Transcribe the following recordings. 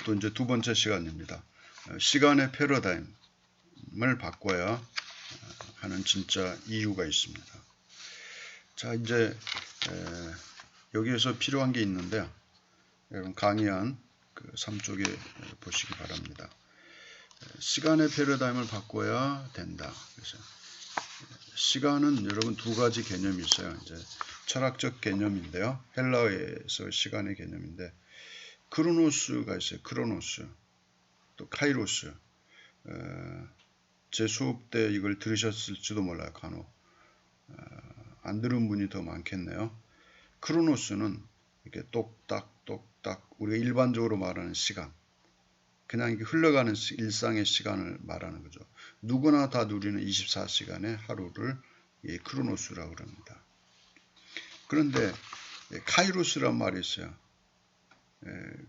또 이제 두 번째 시간입니다. 시간의 패러다임을 바꿔야 하는 진짜 이유가 있습니다. 자, 이제 여기에서 필요한 게 있는데 여러분 강의한 그 3쪽에 보시기 바랍니다. 시간의 패러다임을 바꿔야 된다. 그래서 시간은 여러분 두 가지 개념이 있어요. 이제 철학적 개념인데요. 헬라어에서 시간의 개념인데 크로노스가 있어요. 크로노스. 또 카이로스. 제 수업 때 이걸 들으셨을지도 몰라요. 간혹. 안 들은 분이 더 많겠네요. 크로노스는 이렇게 똑딱 우리가 일반적으로 말하는 시간. 그냥 이렇게 흘러가는 일상의 시간을 말하는 거죠. 누구나 다 누리는 24시간의 하루를 크로노스라고 그럽니다. 그런데 카이로스란 말이 있어요.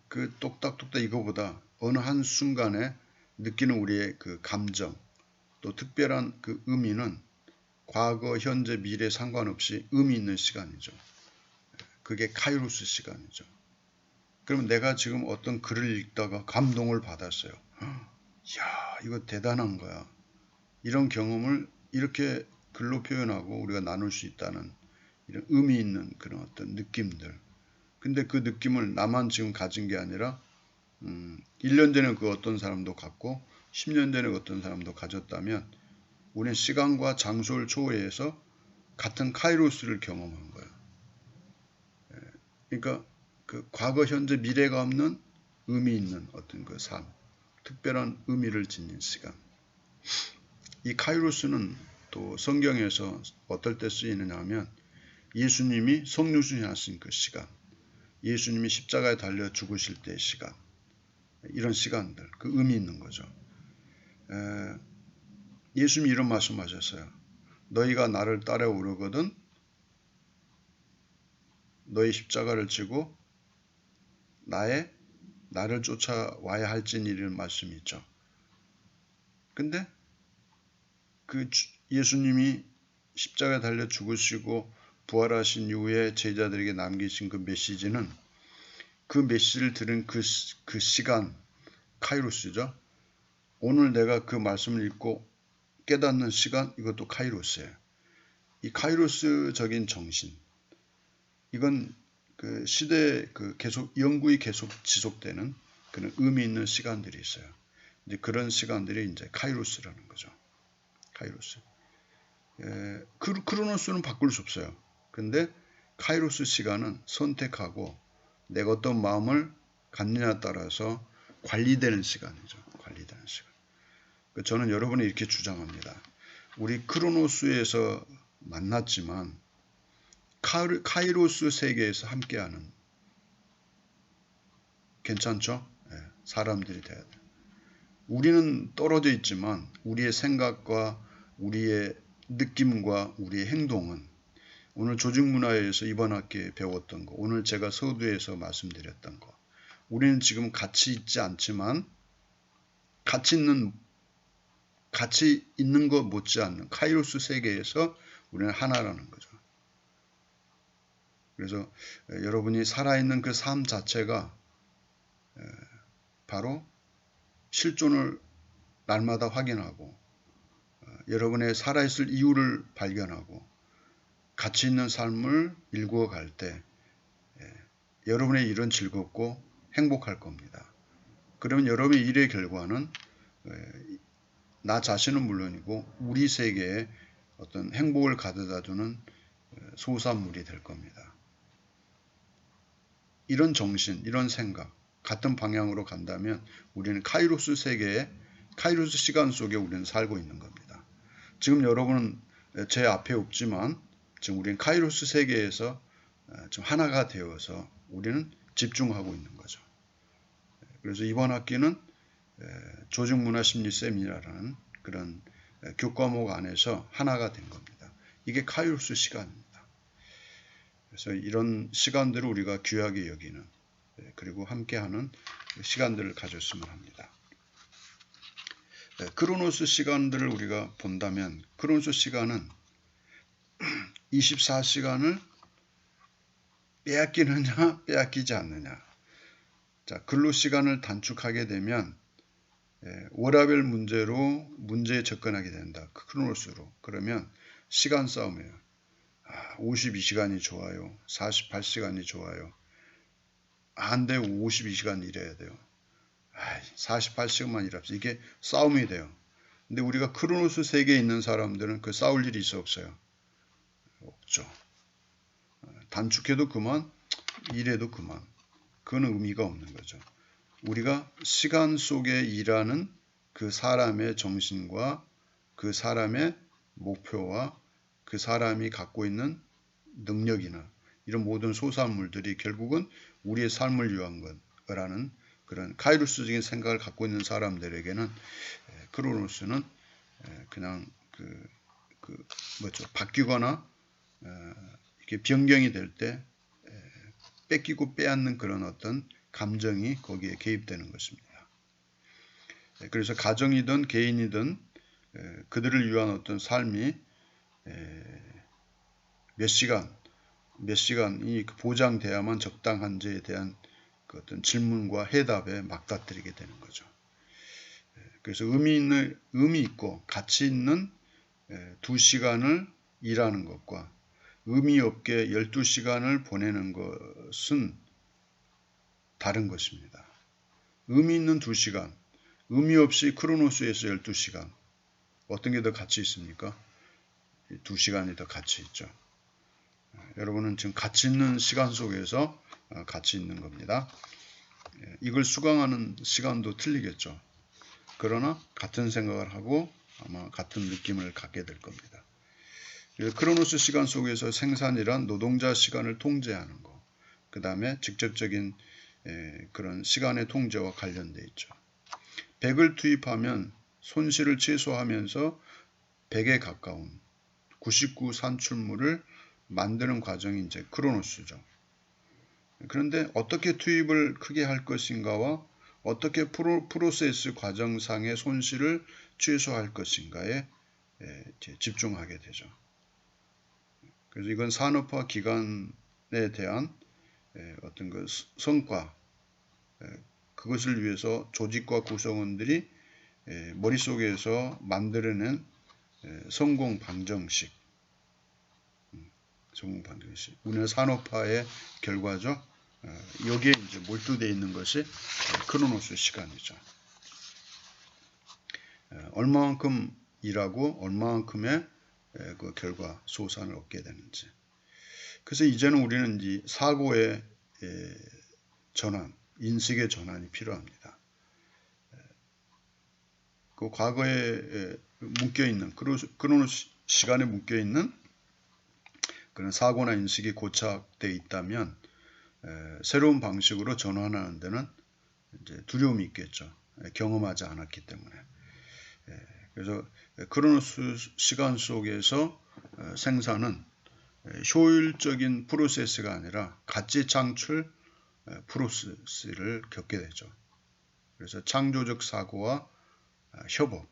그 똑딱 이거보다 어느 한 순간에 느끼는 우리의 그 감정, 또 특별한 그 의미는 과거, 현재, 미래 상관없이 의미 있는 시간이죠. 그게 카이로스 시간이죠. 그러면 내가 지금 어떤 글을 읽다가 감동을 받았어요. 이야, 이거 대단한 거야. 이런 경험을 이렇게 글로 표현하고 우리가 나눌 수 있다는 이런 의미 있는 그런 어떤 느낌들. 근데 그 느낌을 나만 지금 가진 게 아니라 1년 전에 그 어떤 사람도 갖고 10년 전에 어떤 사람도 가졌다면 우리는 시간과 장소를 초월해서 같은 카이로스를 경험한 거예요. 그러니까 그 과거, 현재, 미래가 없는 의미 있는 어떤 그 삶, 특별한 의미를 지닌 시간. 이 카이로스는 또 성경에서 어떨 때 쓰이느냐 하면 예수님이 성육신이 하신 그 시간, 예수님이 십자가에 달려 죽으실 때의 시간, 이런 시간들, 그 의미 있는 거죠. 예수님이 이런 말씀하셨어요. 너희가 나를 따라오려거든 너희 십자가를 지고 나를 쫓아와야 할지니라는 말씀이 있죠. 근데 그 예수님이 십자가에 달려 죽으시고 부활하신 이후에 제자들에게 남기신 그 메시지는 그 메시지를 들은 그 시간, 카이로스죠. 오늘 내가 그 말씀을 읽고 깨닫는 시간, 이것도 카이로스예요. 이 카이로스적인 정신, 이건 그 시대에 그 계속 연구이 계속 지속되는 그런 의미 있는 시간들이 있어요. 이제 그런 시간들이 이제 카이로스라는 거죠. 카이로스. 크로노스는 바꿀 수 없어요. 근데 카이로스 시간은 선택하고 내가 어떤 마음을 갖느냐에 따라서 관리되는 시간이죠. 관리되는 시간. 저는 여러분이 이렇게 주장합니다. 우리 크로노스에서 만났지만 카이로스 세계에서 함께하는, 괜찮죠? 사람들이 돼야 돼. 우리는 떨어져 있지만 우리의 생각과 우리의 느낌과 우리의 행동은 오늘 조직문화에서 이번 학기에 배웠던 거, 오늘 제가 서두에서 말씀드렸던 거, 우리는 지금 같이 있지 않지만 같이 있는 것 못지않는 카이로스 세계에서 우리는 하나라는 거죠. 그래서 여러분이 살아있는 그 삶 자체가 바로 실존을 날마다 확인하고 여러분의 살아있을 이유를 발견하고 가치 있는 삶을 일구어 갈 때 여러분의 일은 즐겁고 행복할 겁니다. 그러면 여러분의 일의 결과는 나 자신은 물론이고 우리 세계에 어떤 행복을 가져다주는 소산물이 될 겁니다. 이런 정신, 이런 생각, 같은 방향으로 간다면 우리는 카이로스 세계에, 카이로스 시간 속에 우리는 살고 있는 겁니다. 지금 여러분은 제 앞에 없지만 지금 우리는 카이로스 세계에서 좀 하나가 되어서 우리는 집중하고 있는 거죠. 그래서 이번 학기는 조직문화심리 세미나라는 그런 교과목 안에서 하나가 된 겁니다. 이게 카이로스 시간입니다. 그래서 이런 시간들을 우리가 귀하게 여기는, 그리고 함께하는 시간들을 가졌으면 합니다. 크로노스 시간들을 우리가 본다면 크로노스 시간은 24시간을 빼앗기느냐 빼앗기지 않느냐. 자, 근로 시간을 단축하게 되면 월화별 문제에 접근하게 된다. 크로노스로. 그러면 시간 싸움이에요. 52시간이 좋아요. 48시간이 좋아요. 안 돼, 52시간 일해야 돼요. 48시간만 일합시다. 이게 싸움이 돼요. 근데 우리가 크로노스 세계에 있는 사람들은 그 싸울 일이 있어 없어요? 없죠. 단축해도 그만, 일해도 그만. 그건 의미가 없는 거죠. 우리가 시간 속에 일하는 그 사람의 정신과 그 사람의 목표와 그 사람이 갖고 있는 능력이나 이런 모든 소산물들이 결국은 우리의 삶을 위한 거라는 그런 카이로스적인 생각을 갖고 있는 사람들에게는 크로노스는 그냥 바뀌거나 이렇게 변경이 될 때 뺏기고 빼앗는 그런 어떤 감정이 거기에 개입되는 것입니다. 그래서 가정이든 개인이든 그들을 위한 어떤 삶이 몇 시간이 보장돼야만 적당한지에 대한 그 어떤 질문과 해답에 맞닥뜨리게 되는 거죠. 그래서 의미 있고 가치 있는 2시간을 일하는 것과 의미 없게 12시간을 보내는 것은 다른 것입니다. 의미 있는 2시간, 의미 없이 크로노스에서 12시간, 어떤 게 더 가치 있습니까? 2시간이 더 가치 있죠. 여러분은 지금 가치 있는 시간 속에서 가치 있는 겁니다. 이걸 수강하는 시간도 틀리겠죠. 그러나 같은 생각을 하고 아마 같은 느낌을 갖게 될 겁니다. 크로노스 시간 속에서 생산이란 노동자 시간을 통제하는 것, 그 다음에 직접적인 그런 시간의 통제와 관련되어 있죠. 100을 투입하면 손실을 최소화하면서 100에 가까운 99 산출물을 만드는 과정이 이제 크로노스죠. 그런데 어떻게 투입을 크게 할 것인가와 어떻게 프로세스 과정상의 손실을 최소화할 것인가에 집중하게 되죠. 그래서 이건 산업화 기간에 대한 어떤 그 성과, 그것을 위해서 조직과 구성원들이 머릿속에서 만들어낸 성공 방정식, 우리는 산업화의 결과죠. 여기에 이제 몰두되어 있는 것이 크로노스 시간이죠. 얼마만큼 일하고 얼마만큼의 그 결과 소산을 얻게 되는지. 그래서 이제는 우리는 이 사고의 전환, 인식의 전환이 필요합니다. 그 과거에 묶여있는 크로노스 시간에 묶여있는 그런 사고나 인식이 고착되어 있다면 새로운 방식으로 전환하는 데는 이제 두려움이 있겠죠. 경험하지 않았기 때문에. 그래서 크로노스 시간 속에서 생산은 효율적인 프로세스가 아니라 가치 창출 프로세스를 겪게 되죠. 그래서 창조적 사고와 협업,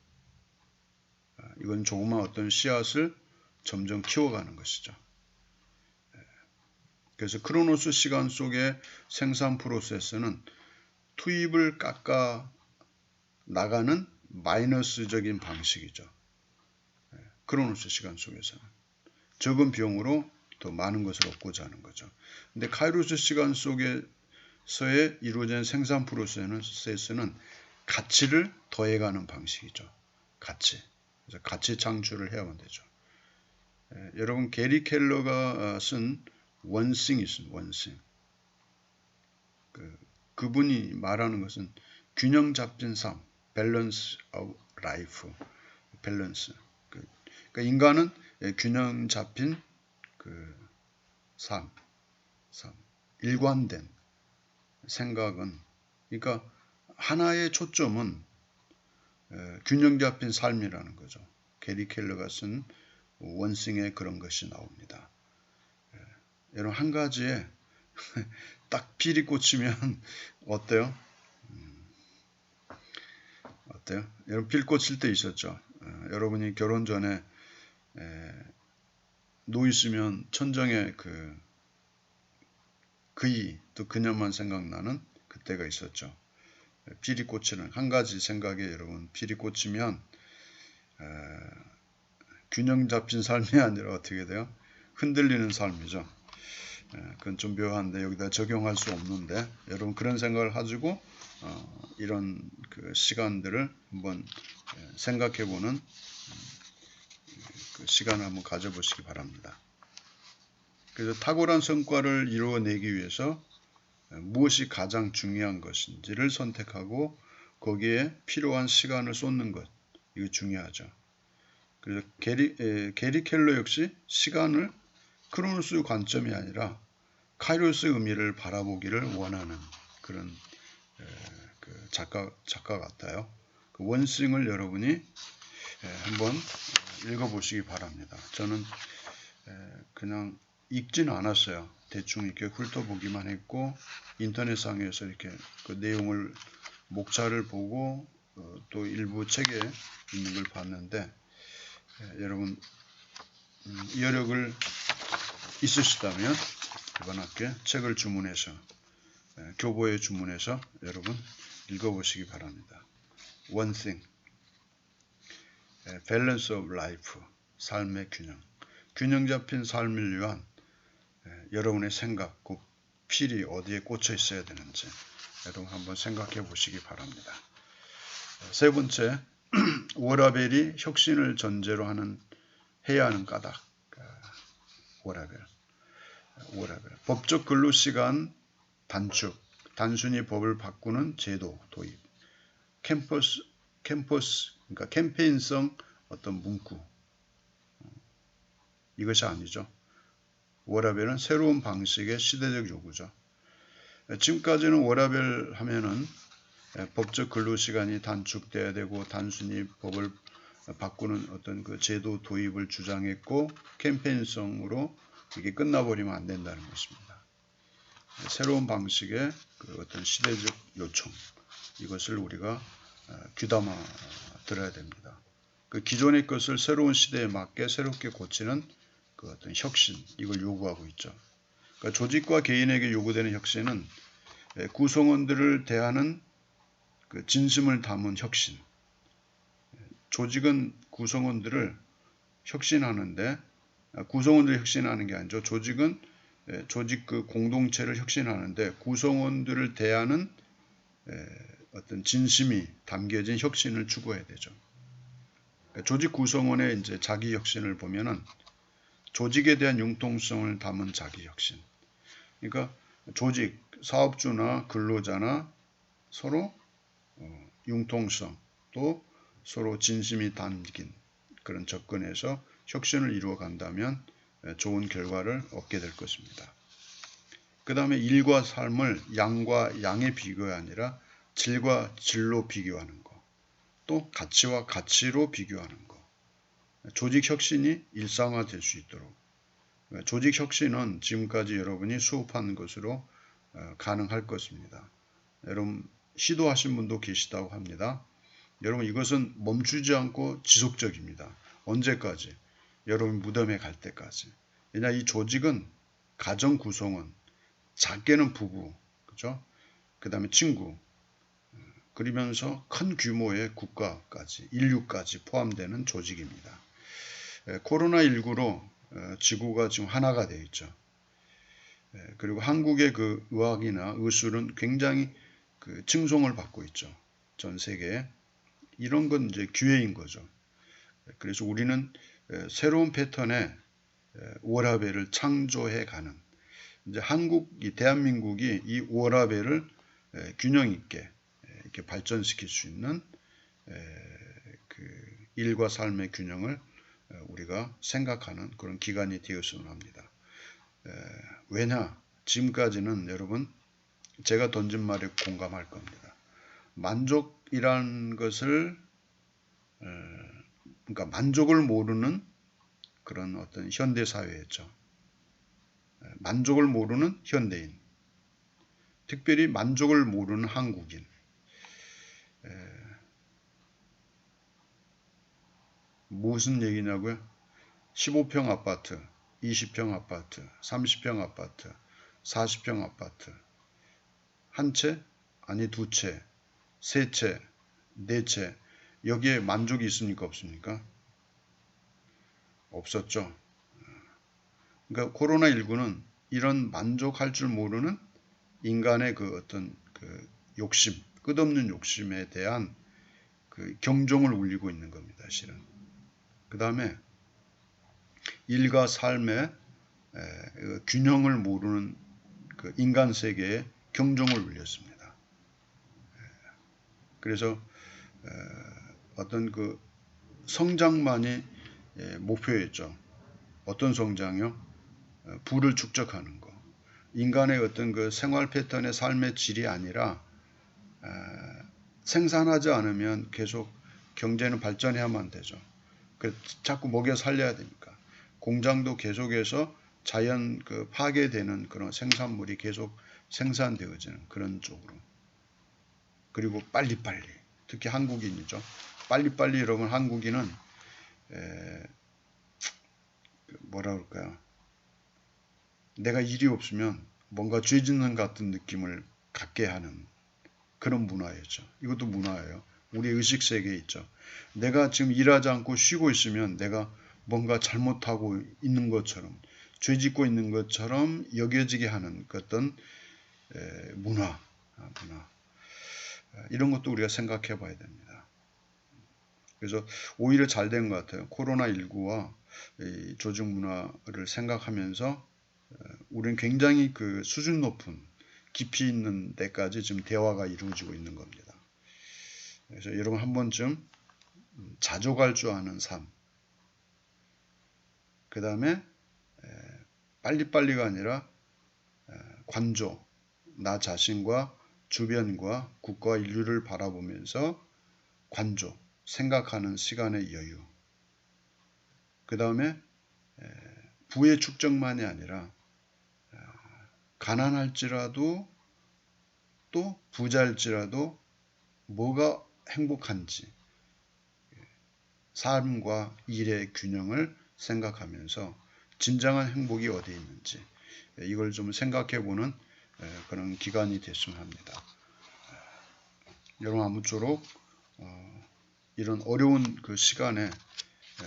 이건 조그만 어떤 씨앗을 점점 키워가는 것이죠. 그래서 크로노스 시간 속의 생산 프로세스는 투입을 깎아 나가는 마이너스적인 방식이죠. 크로노스 시간 속에서는 적은 비용으로 더 많은 것을 얻고자 하는 거죠. 근데 카이로스 시간 속에서의 이루어진 생산 프로세스는 가치를 더해가는 방식이죠. 그래서 가치 창출을 해야만 되죠. 여러분 게리 켈러가 쓴 원싱이 있습니다. 원싱. 그분이 말하는 것은 균형 잡힌 삶, 밸런스 오브 라이프, 밸런스. 그러니까 인간은 균형 잡힌 그 삶, 일관된 생각은, 그러니까 하나의 초점은 균형 잡힌 삶이라는 거죠. 게리 켈러가 쓴 원싱에 그런 것이 나옵니다. 여러분 한 가지에 딱 필이 꽂히면 어때요? 어때요? 여러분 필 꽂힐 때 있었죠? 여러분이 결혼 전에 누워 있으면 천정에 그이 또 그녀만 생각나는 그때 때가 있었죠. 필이 꽂히는 한 가지 생각에 여러분 필이 꽂히면 균형 잡힌 삶이 아니라 어떻게 돼요? 흔들리는 삶이죠. 그건 좀 묘한데 여기다 적용할 수 없는데 여러분 그런 생각을 가지고 이런 그 시간들을 한번 생각해보는 그 시간을 한번 가져보시기 바랍니다. 그래서 탁월한 성과를 이루어내기 위해서 무엇이 가장 중요한 것인지를 선택하고 거기에 필요한 시간을 쏟는 것, 이거 중요하죠. 그래서 게리 켈러 역시 시간을 크로노스 관점이 아니라 카이로스 의미를 바라보기를 원하는 그런 그 작가 같아요. 그 원싱을 여러분이 한번 읽어보시기 바랍니다. 저는 그냥 읽지는 않았어요. 대충 이렇게 훑어보기만 했고 인터넷상에서 이렇게 그 내용을 목차를 보고 또 일부 책에 있는 걸 봤는데 여러분 여력을 있으시다면 이번 학기에 책을 주문해서 교보에 주문해서 여러분 읽어보시기 바랍니다. One thing, balance of life, 삶의 균형, 균형 잡힌 삶을 위한 여러분의 생각, 그 필이 어디에 꽂혀 있어야 되는지 여러분 한번 생각해 보시기 바랍니다. 세 번째, 워라벨이 혁신을 전제로 해야 하는 까닭. 워라벨. 법적 근로시간 단축, 단순히 법을 바꾸는 제도 도입, 캠퍼스, 그러니까 캠페인성 어떤 문구. 이것이 아니죠. 워라벨은 새로운 방식의 시대적 요구죠. 지금까지는 워라벨 하면은 법적 근로시간이 단축돼야 되고 단순히 법을 바꾸는 어떤 그 제도 도입을 주장했고 캠페인성으로 이게 끝나버리면 안 된다는 것입니다. 새로운 방식의 그 어떤 시대적 요청 이것을 우리가 귀담아 들어야 됩니다. 그 기존의 것을 새로운 시대에 맞게 새롭게 고치는 그 어떤 혁신 이걸 요구하고 있죠. 그러니까 조직과 개인에게 요구되는 혁신은 구성원들을 대하는 그 진심을 담은 혁신. 조직은 구성원들을 혁신하는데 구성원들이 혁신하는 게 아니죠. 조직은 조직 그 공동체를 혁신하는데 구성원들을 대하는 어떤 진심이 담겨진 혁신을 추구해야 되죠. 조직 구성원의 이제 자기 혁신을 보면은 조직에 대한 융통성을 담은 자기 혁신. 그러니까 조직, 사업주나 근로자나 서로 융통성 또 서로 진심이 담긴 그런 접근에서 혁신을 이루어 간다면 좋은 결과를 얻게 될 것입니다. 그 다음에 일과 삶을 양과 양의 비교가 아니라 질과 질로 비교하는 것, 또 가치와 가치로 비교하는 것, 조직 혁신이 일상화될 수 있도록 조직 혁신은 지금까지 여러분이 수업한 것으로 가능할 것입니다. 여러분 시도하신 분도 계시다고 합니다. 여러분 이것은 멈추지 않고 지속적입니다. 언제까지? 여러분 무덤에 갈 때까지. 왜냐 이 조직은 가정 구성원, 작게는 부부, 그죠? 그 다음에 친구, 그러면서 큰 규모의 국가까지, 인류까지 포함되는 조직입니다. 코로나19로 지구가 지금 하나가 되어 있죠. 그리고 한국의 그 의학이나 의술은 굉장히 그 칭송을 받고 있죠. 전 세계에. 이런 건 이제 기회인 거죠. 그래서 우리는 새로운 패턴의 워라밸을 창조해가는 이제 대한민국이 이 워라밸을 균형 있게 이렇게 발전시킬 수 있는 그 일과 삶의 균형을 우리가 생각하는 그런 기간이 되었으면 합니다. 왜냐? 지금까지는 여러분 제가 던진 말에 공감할 겁니다. 만족이란 것을 그러니까 만족을 모르는 그런 어떤 현대 사회였죠. 만족을 모르는 현대인, 특별히 만족을 모르는 한국인. 무슨 얘기냐고요? 15평 아파트, 20평 아파트, 30평 아파트, 40평 아파트 한 채 아니 두 채, 세 채, 네 채, 여기에 만족이 있습니까? 없습니까? 없었죠. 그러니까 코로나19는 이런 만족할 줄 모르는 인간의 그 어떤 그 욕심, 끝없는 욕심에 대한 그 경종을 울리고 있는 겁니다, 실은. 그 다음에 일과 삶의 균형을 모르는 그 인간 세계에 경종을 울렸습니다. 그래서 어떤 그 성장만이 목표였죠. 어떤 성장이요? 부를 축적하는 거. 인간의 어떤 그 생활 패턴의 삶의 질이 아니라 생산하지 않으면 계속 경제는 발전해야만 되죠. 자꾸 먹여 살려야 되니까. 공장도 계속해서 자연 그 파괴되는 그런 생산물이 계속 생산되어지는 그런 쪽으로. 그리고 빨리빨리. 특히 한국인이죠. 빨리빨리 여러분 한국인은 뭐라 그럴까요? 내가 일이 없으면 뭔가 죄 짓는 같은 느낌을 갖게 하는 그런 문화였죠. 이것도 문화예요. 우리 의식 세계에 있죠. 내가 지금 일하지 않고 쉬고 있으면 내가 뭔가 잘못하고 있는 것처럼 죄 짓고 있는 것처럼 여겨지게 하는 그 어떤 문화. 이런 것도 우리가 생각해 봐야 됩니다. 그래서 오히려 잘 된 것 같아요. 코로나19와 조직 문화를 생각하면서 우리는 굉장히 그 수준 높은 깊이 있는 데까지 지금 대화가 이루어지고 있는 겁니다. 그래서 여러분 한 번쯤 자족할 줄 아는 삶. 그 다음에 빨리빨리가 아니라 관조, 나 자신과 주변과 국가와 인류를 바라보면서 관조, 생각하는 시간의 여유. 그 다음에 부의 축적만이 아니라 가난할지라도 또 부자일지라도 뭐가 행복한지 삶과 일의 균형을 생각하면서 진정한 행복이 어디에 있는지 이걸 좀 생각해보는 그런 기간이 됐으면 합니다. 여러분 아무쪼록 이런 어려운 그 시간에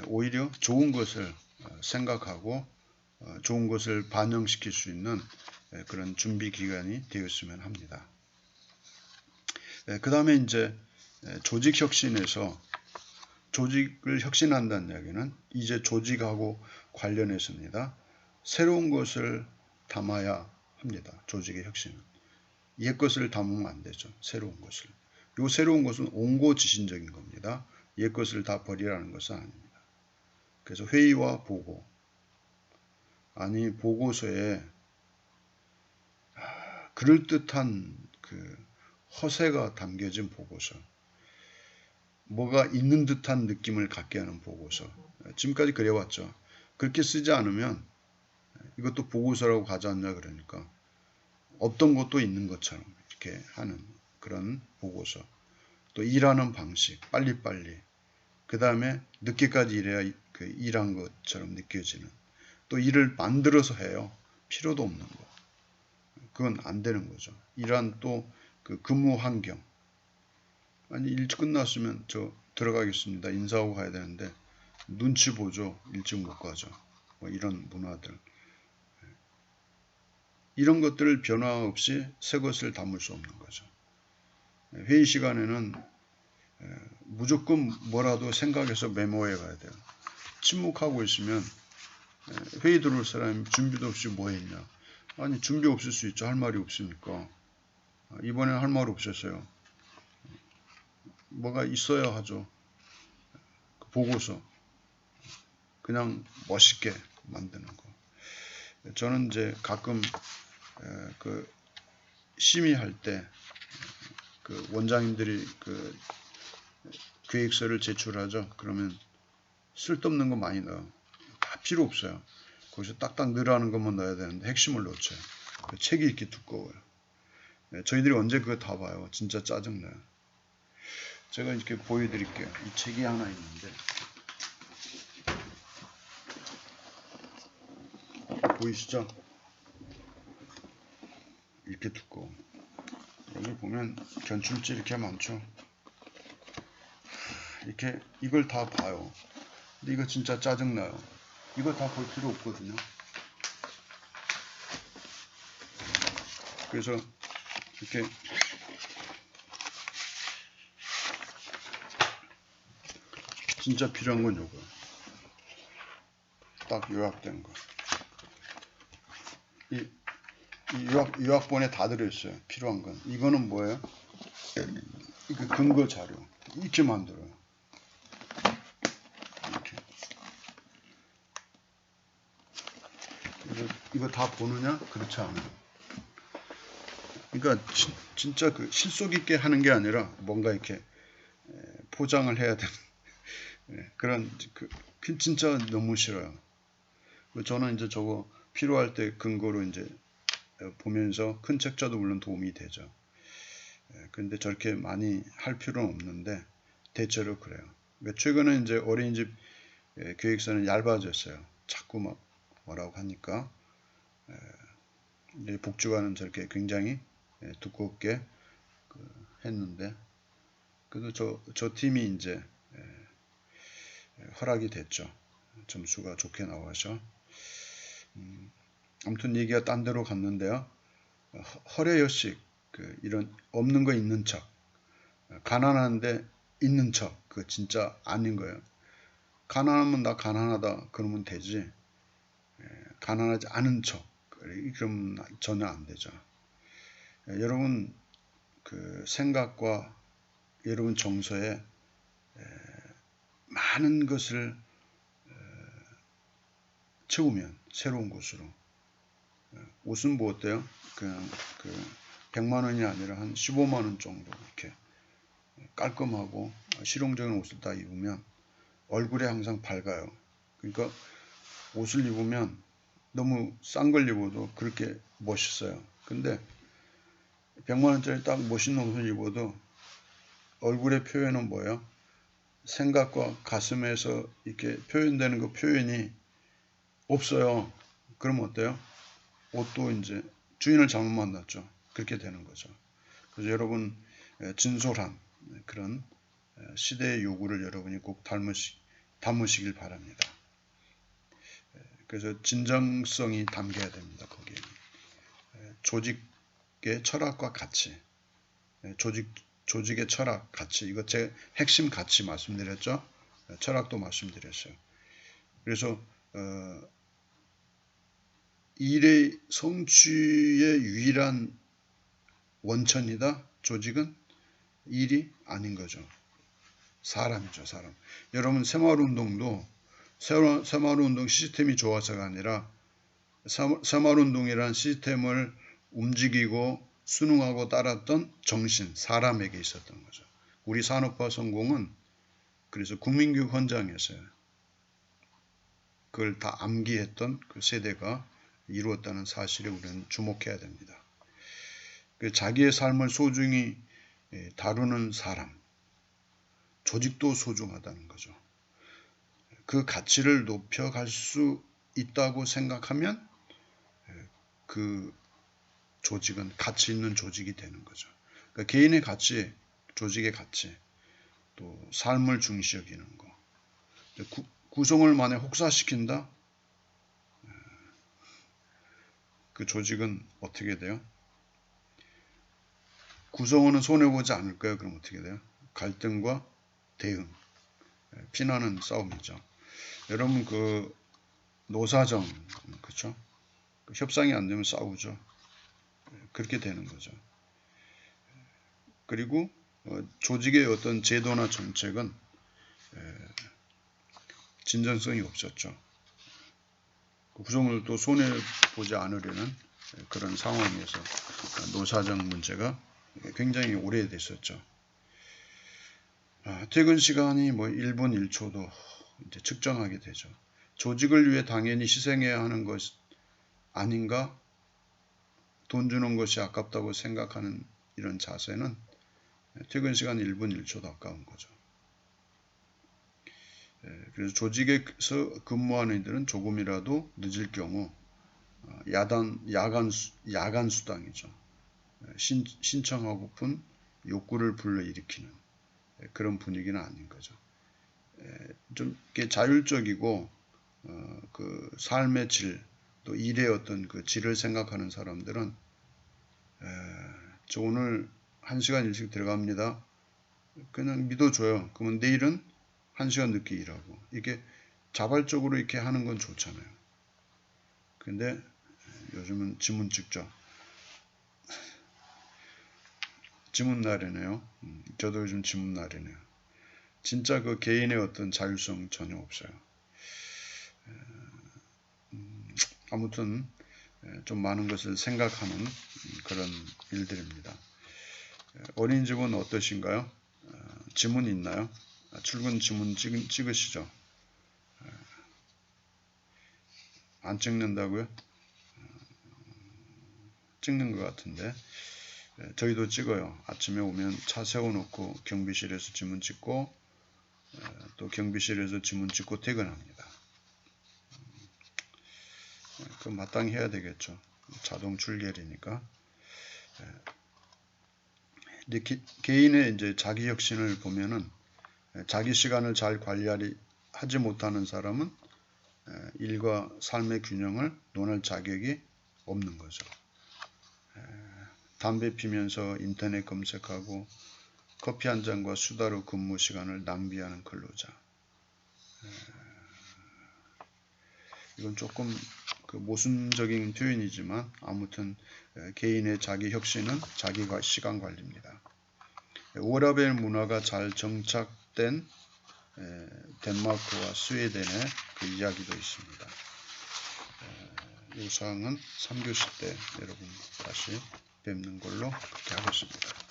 오히려 좋은 것을 생각하고 좋은 것을 반영시킬 수 있는 그런 준비 기간이 되었으면 합니다. 그 다음에 이제 조직 혁신에서 조직을 혁신한다는 이야기는 이제 조직하고 관련해서입니다. 새로운 것을 담아야 합니다. 조직의 혁신은. 옛 것을 담으면 안 되죠. 새로운 것을. 이 새로운 것은 옹고지신적인 겁니다. 옛 것을 다 버리라는 것은 아닙니다. 그래서 회의와 보고, 아니 보고서에 그럴듯한 그 허세가 담겨진 보고서, 뭐가 있는 듯한 느낌을 갖게 하는 보고서. 지금까지 그래왔죠. 그렇게 쓰지 않으면 이것도 보고서라고 가지 않냐 그러니까 없던 것도 있는 것처럼 이렇게 하는 그런 보고서. 또 일하는 방식, 빨리빨리. 그 다음에 늦게까지 일해야 그 일한 것처럼 느껴지는. 또 일을 만들어서 해요. 필요도 없는 거. 그건 안 되는 거죠. 이러한 또 그 근무 환경. 아니 일 끝났으면 저 들어가겠습니다. 인사하고 가야 되는데 눈치 보죠. 일찍 못 가죠. 뭐 이런 문화들. 이런 것들을 변화 없이 새 것을 담을 수 없는 거죠. 회의 시간에는 무조건 뭐라도 생각해서 메모해 가야 돼요. 침묵하고 있으면 회의 들어올 사람이 준비도 없이 뭐 했냐. 아니 준비 없을 수 있죠. 할 말이 없으니까. 이번엔 할 말 없었어요. 뭐가 있어야 하죠. 그 보고서. 그냥 멋있게 만드는 거. 저는 이제 가끔 그 심의할 때 그 원장님들이 그 계획서를 제출하죠. 그러면 쓸데없는 거 많이 넣어요. 다 필요 없어요. 거기서 딱딱 넣으라는 것만 넣어야 되는데 핵심을 놓쳐요. 그 책이 이렇게 두꺼워요. 저희들이 언제 그거 다 봐요. 진짜 짜증나요. 제가 이렇게 보여드릴게요. 이 책이 하나 있는데 보이시죠? 이렇게 두꺼워. 여기 보면 견출지 이렇게 많죠. 이렇게 이걸 다 봐요. 근데 이거 진짜 짜증나요. 이거 다 볼 필요 없거든요. 그래서 이렇게 진짜 필요한 건 요거. 딱 요약된 거. 이 요약본에 다 들어있어요. 필요한 건. 이거는 뭐예요? 이거 근거 자료. 이렇게 만들어요. 이렇게. 이거 다 보느냐? 그렇지 않아요. 그러니까 진짜 그 실속 있게 하는 게 아니라 뭔가 이렇게 포장을 해야 되는 그런 진짜 너무 싫어요. 저는 이제 저거 필요할 때 근거로 이제 보면서 큰 책자도 물론 도움이 되죠. 근데 저렇게 많이 할 필요는 없는데 대체로 그래요. 그러니까 최근에 이제 어린이집 교육서는 얇아졌어요. 자꾸 막 뭐라고 하니까 복지관은 저렇게 굉장히 두껍게 했는데 그래도 저 팀이 이제 허락이 됐죠. 점수가 좋게 나와서 아무튼 얘기가 딴 데로 갔는데요. 허례여식 이런 없는 거 있는 척, 가난한데 있는 척, 그 진짜 아닌 거예요. 가난하면 나 가난하다 그러면 되지. 가난하지 않은 척, 그럼 전혀 안 되죠. 여러분 그 생각과 여러분 정서에 많은 것을 채우면 새로운 곳으로 옷은 뭐 어때요? 그냥 100만 원이 아니라 한 15만 원 정도 이렇게 깔끔하고 실용적인 옷을 다 입으면 얼굴에 항상 밝아요. 그러니까 옷을 입으면 너무 싼 걸 입어도 그렇게 멋있어요. 근데 100만 원짜리 딱 멋있는 옷을 입어도 얼굴의 표현은 뭐예요? 생각과 가슴에서 이렇게 표현되는 그 표현이 없어요. 그럼 어때요? 옷도 이제 주인을 잘못 만났죠. 그렇게 되는 거죠. 그래서 여러분 진솔한 그런 시대의 요구를 여러분이 꼭 담으시길 바랍니다. 그래서 진정성이 담겨야 됩니다. 거기에 조직의 철학과 가치, 조직의 철학, 가치, 이거 제 핵심 가치 말씀드렸죠. 철학도 말씀드렸어요. 그래서 일의 성취의 유일한 원천이다. 조직은 일이 아닌 거죠. 사람이죠, 사람. 여러분 새마을운동도 새마을운동 시스템이 좋아서가 아니라 새마을운동이란 시스템을 움직이고 순응하고 따랐던 정신, 사람에게 있었던 거죠. 우리 산업화 성공은 그래서 국민교육 현장에서요. 그걸 다 암기했던 그 세대가 이루었다는 사실에 우리는 주목해야 됩니다. 자기의 삶을 소중히 다루는 사람, 조직도 소중하다는 거죠. 그 가치를 높여갈 수 있다고 생각하면 그 조직은 가치 있는 조직이 되는 거죠. 그러니까 개인의 가치, 조직의 가치, 또 삶을 중시 여기는 거. 구성을 만약 혹사시킨다? 그 조직은 어떻게 돼요? 구성원은 손해보지 않을까요? 그럼 어떻게 돼요? 갈등과 대응, 피나는 싸움이죠. 여러분 그 노사정, 그렇죠? 협상이 안 되면 싸우죠. 그렇게 되는 거죠. 그리고 조직의 어떤 제도나 정책은 진전성이 없었죠. 구성원들도 손해보지 않으려는 그런 상황에서 노사정 문제가 굉장히 오래됐었죠. 퇴근 시간이 뭐 1분 1초도 이제 측정하게 되죠. 조직을 위해 당연히 희생해야 하는 것 아닌가? 돈 주는 것이 아깝다고 생각하는 이런 자세는 퇴근 시간 1분 1초도 아까운 거죠. 그래서 조직에서 근무하는 이들은 조금이라도 늦을 경우 야간 수당이죠. 신청하고픈 욕구를 불러일으키는 그런 분위기는 아닌 거죠. 좀 이렇게 자율적이고 그 삶의 질, 또 일의 어떤 그 질을 생각하는 사람들은 저 오늘 1시간 일찍 들어갑니다. 그냥 믿어줘요. 그러면 내일은 1시간 늦게 일하고. 이게 자발적으로 이렇게 하는 건 좋잖아요. 근데 요즘은 지문 찍죠. 지문 날이네요. 저도 요즘 지문 날이네요. 진짜 그 개인의 어떤 자율성 전혀 없어요. 아무튼 좀 많은 것을 생각하는 그런 일들입니다. 어린이집은 어떠신가요? 지문 있나요? 출근 지문 찍으시죠? 안 찍는다고요? 찍는 것 같은데 저희도 찍어요. 아침에 오면 차 세워놓고 경비실에서 지문 찍고 또 경비실에서 지문 찍고 퇴근합니다. 그 마땅히 해야 되겠죠. 자동 출결이니까. 근데 개인의 이제 자기 혁신을 보면은 자기 시간을 잘 관리하지 못하는 사람은 일과 삶의 균형을 논할 자격이 없는 거죠. 담배 피면서 인터넷 검색하고 커피 한 잔과 수다로 근무 시간을 낭비하는 근로자. 이건 조금 그 모순적인 표현이지만 아무튼 개인의 자기 혁신은 자기가 시간 관리입니다. 워라밸 문화가 잘 정착된 덴마크와 스웨덴의 그 이야기도 있습니다. 이 사항은 3교시 때 여러분 다시 뵙는 걸로 그렇게 하겠습니다.